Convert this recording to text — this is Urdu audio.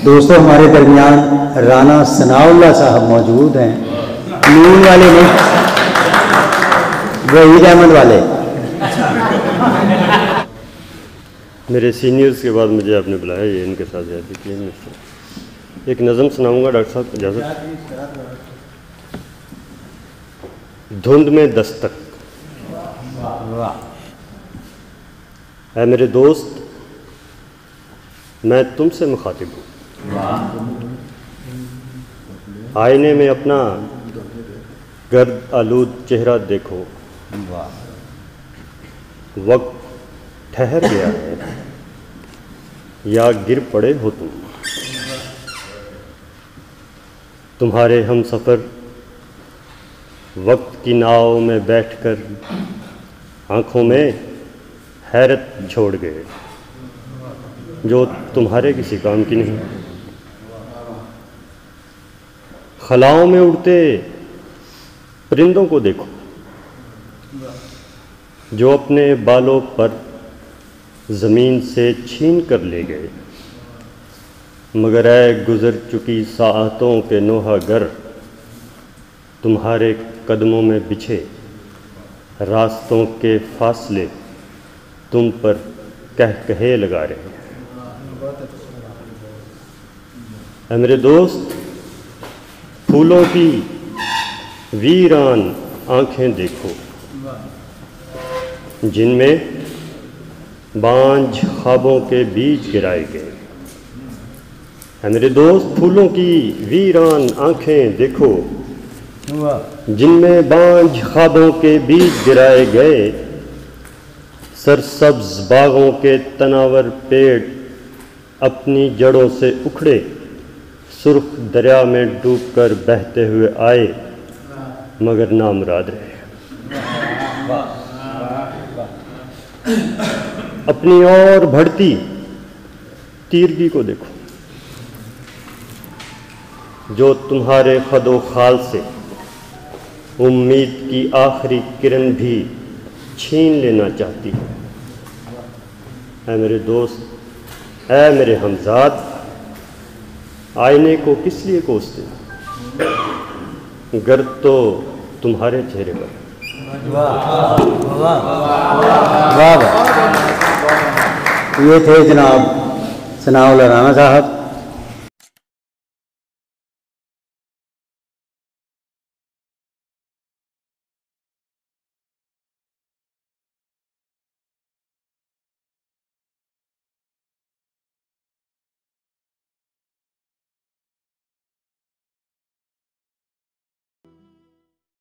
دوستوں ہمارے درمیان رانا ثناء اللہ صاحب موجود ہیں، نون والے نہیں، وحید احمد والے۔ میرے سینئرز کے بعد مجھے آپ نے بلایا، یہ ان کے ساتھ زیادتی کی ہے۔ ایک نظم سناؤں گا ڈاکٹر صاحب، اجازت؟ دھند میں دستک۔ اے میرے دوست، میں تم سے مخاطب ہوں، آئینے میں اپنا گرد آلود چہرہ دیکھو، وقت ٹھہر گیا ہے یا گر پڑے ہو تم، تمہارے ہم سفر وقت کی ناؤ میں بیٹھ کر آنکھوں میں حیرت چھوڑ گئے جو تمہارے کسی کام کی نہیں۔ خلاؤں میں اڑتے پرندوں کو دیکھو جو اپنے بالوں پر زمین سے چھین کر لے گئے، مگر اے گزر چکی ساعتوں کے نوحہ گر، تمہارے قدموں میں بچھے راستوں کے فاصلے تم پر کہے لگا رہے ہیں۔ اے میرے دوست، پھولوں کی ویران آنکھیں دیکھو جن میں بانجھ خوابوں کے بیج گرائے گئے۔ اے میرے دوست، پھولوں کی ویران آنکھیں دیکھو جن میں بانجھ خوابوں کے بیج گرائے گئے، سرسبز باغوں کے تناور پیڑ اپنی جڑوں سے اکھڑے، سرخ دریا میں ڈوب کر بہتے ہوئے آئے مگر نامراد رہے۔ اپنی اور بڑھتی تیرگی کو دیکھو جو تمہارے خد و خال سے امید کی آخری کرن بھی چھین لینا چاہتی ہے۔ اے میرے دوست، اے میرے ہمزاد، آئینے کو کس لیے کوستے گرد تو تمہارے چہرے پر۔ یہ تھے جناب ثناء اللہ رانا صاحب۔